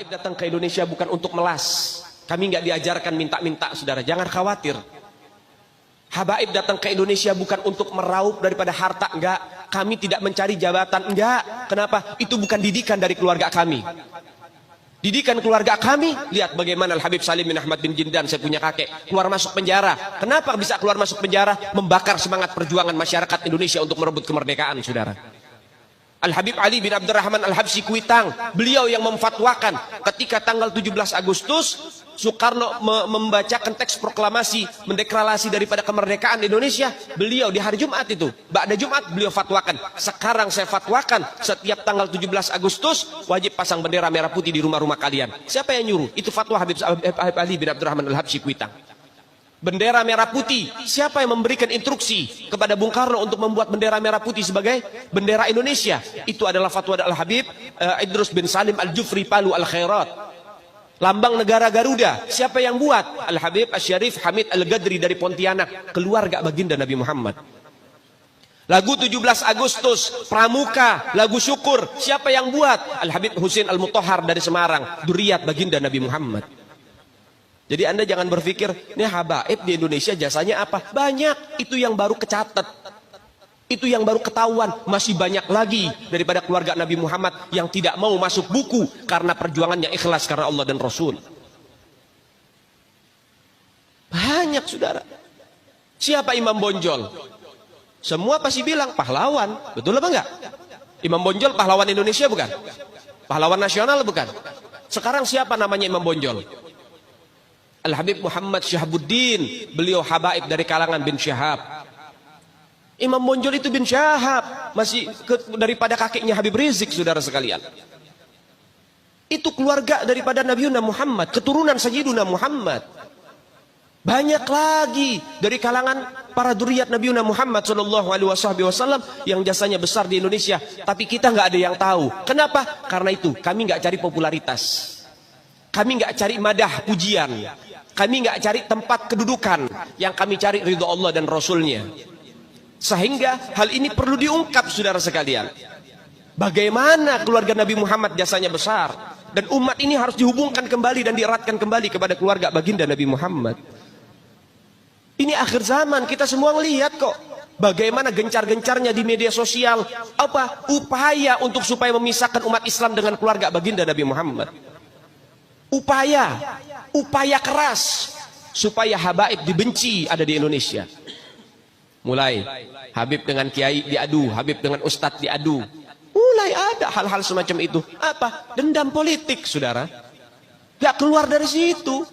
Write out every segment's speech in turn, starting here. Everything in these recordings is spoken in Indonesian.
Habaib datang ke Indonesia bukan untuk melas. Kami nggak diajarkan minta-minta, saudara. Jangan khawatir. Habaib datang ke Indonesia bukan untuk meraup daripada harta, enggak. Kami tidak mencari jabatan, enggak. Kenapa? Itu bukan didikan dari keluarga kami. Didikan keluarga kami, lihat bagaimana Al-Habib Salim bin Ahmad bin Jindan, saya punya kakek, keluar masuk penjara. Kenapa bisa keluar masuk penjara? Membakar semangat perjuangan masyarakat Indonesia untuk merebut kemerdekaan, saudara. Al-Habib Ali bin Abdurrahman Al-Habsyi Kuitang, beliau yang memfatwakan ketika tanggal 17 Agustus Soekarno membacakan teks proklamasi mendeklarasi daripada kemerdekaan Indonesia. Beliau di hari Jumat itu, ba'da Jumat beliau fatwakan, sekarang saya fatwakan setiap tanggal 17 Agustus wajib pasang bendera merah putih di rumah-rumah kalian. Siapa yang nyuruh? Itu fatwa Habib Ali bin Abdurrahman Al-Habsyi Kuitang. Bendera merah putih, siapa yang memberikan instruksi kepada Bung Karno untuk membuat bendera merah putih sebagai bendera Indonesia? Itu adalah fatwa Al-Habib Idrus bin Salim Al-Jufri Palu Al-Khairat. Lambang negara Garuda, siapa yang buat? Al-Habib Asy-Syarif Hamid Al-Gadri dari Pontianak, keluarga baginda Nabi Muhammad. Lagu 17 Agustus, Pramuka, lagu syukur, siapa yang buat? Al-Habib Husin Al-Mutahhar dari Semarang, dzurriyyat baginda Nabi Muhammad. Jadi Anda jangan berpikir, ini habaib di Indonesia jasanya apa? Banyak, itu yang baru kecatat. Itu yang baru ketahuan. Masih banyak lagi daripada keluarga Nabi Muhammad yang tidak mau masuk buku karena perjuangannya ikhlas karena Allah dan Rasul. Banyak, saudara. Siapa Imam Bonjol? Semua pasti bilang pahlawan. Betul apa enggak? Imam Bonjol pahlawan Indonesia bukan? Pahlawan nasional bukan? Sekarang siapa namanya Imam Bonjol? Al-Habib Muhammad Syahabuddin, beliau habaib dari kalangan bin Syahab. Imam Bonjol itu bin Syahab, masih daripada kakeknya Habib Rizik, saudara sekalian. Itu keluarga daripada Nabiuna Muhammad, keturunan Sayyiduna Muhammad. Banyak lagi dari kalangan para dzurriyyat Nabiuna Muhammad SAW yang jasanya besar di Indonesia, tapi kita nggak ada yang tahu. Kenapa? Karena itu kami nggak cari popularitas, kami nggak cari madah pujian. Kami nggak cari tempat kedudukan, yang kami cari ridho Allah dan Rasulnya. Sehingga hal ini perlu diungkap, saudara sekalian. Bagaimana keluarga Nabi Muhammad jasanya besar, dan umat ini harus dihubungkan kembali dan dieratkan kembali kepada keluarga baginda Nabi Muhammad. Ini akhir zaman, kita semua melihat kok bagaimana gencar-gencarnya di media sosial apa upaya untuk supaya memisahkan umat Islam dengan keluarga baginda Nabi Muhammad. Upaya keras supaya habaib dibenci ada di Indonesia. Mulai Habib dengan kiai diadu, Habib dengan ustadz diadu. Mulai ada hal-hal semacam itu. Apa? Dendam politik, saudara. Gak keluar dari situ.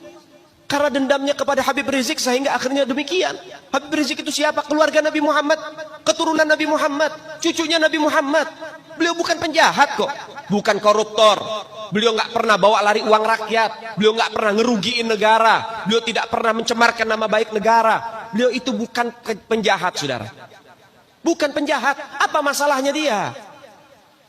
Karena dendamnya kepada Habib Rizik sehingga akhirnya demikian. Habib Rizik itu siapa? Keluarga Nabi Muhammad, keturunan Nabi Muhammad, cucunya Nabi Muhammad. Beliau bukan penjahat kok, bukan koruptor. Beliau nggak pernah bawa lari uang rakyat. Beliau nggak pernah ngerugiin negara. Beliau tidak pernah mencemarkan nama baik negara. Beliau itu bukan penjahat, saudara. Bukan penjahat. Apa masalahnya dia?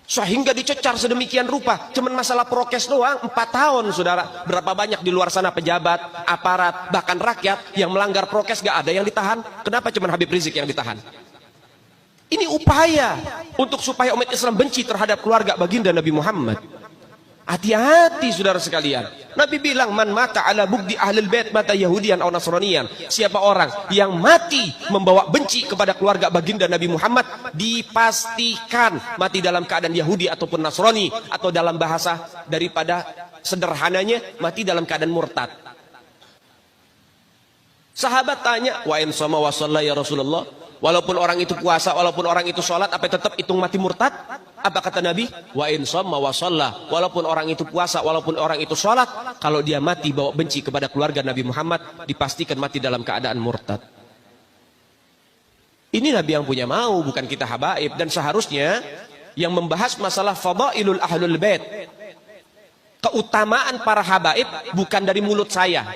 Sehingga dicecar sedemikian rupa. Cuman masalah prokes doang, 4 tahun, saudara. Berapa banyak di luar sana pejabat, aparat, bahkan rakyat yang melanggar prokes gak ada yang ditahan. Kenapa cuman Habib Rizik yang ditahan? Ini upaya untuk supaya umat Islam benci terhadap keluarga baginda Nabi Muhammad. Hati-hati, saudara sekalian. Nabi bilang, man mata ala bugdi ahlul bait mata yahudian atau nasranian. Siapa orang yang mati membawa benci kepada keluarga baginda Nabi Muhammad, dipastikan mati dalam keadaan Yahudi ataupun Nasrani, atau dalam bahasa daripada sederhananya mati dalam keadaan murtad. Sahabat tanya, wa in sama wa shalla ya Rasulullah, walaupun orang itu puasa, walaupun orang itu sholat, apa tetap hitung mati murtad? Apa kata Nabi? Wa in shamma wa shalla, walaupun orang itu puasa, walaupun orang itu sholat, kalau dia mati bawa benci kepada keluarga Nabi Muhammad, dipastikan mati dalam keadaan murtad. Ini Nabi yang punya mau, bukan kita habaib. Dan seharusnya yang membahas masalah fadailul ahlul bait, keutamaan para habaib, bukan dari mulut saya,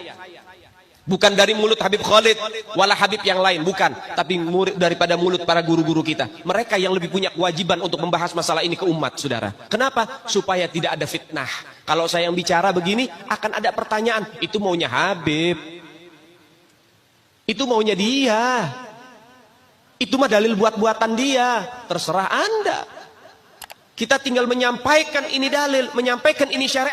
bukan dari mulut Habib Khalid, wala Habib yang lain, bukan. Tapi daripada mulut para guru-guru kita. Mereka yang lebih punya kewajiban untuk membahas masalah ini ke umat, saudara. Kenapa? Supaya tidak ada fitnah. Kalau saya yang bicara begini, akan ada pertanyaan. Itu maunya Habib. Itu maunya dia. Itu mah dalil buat-buatan dia. Terserah Anda. Kita tinggal menyampaikan ini dalil, menyampaikan ini syariat.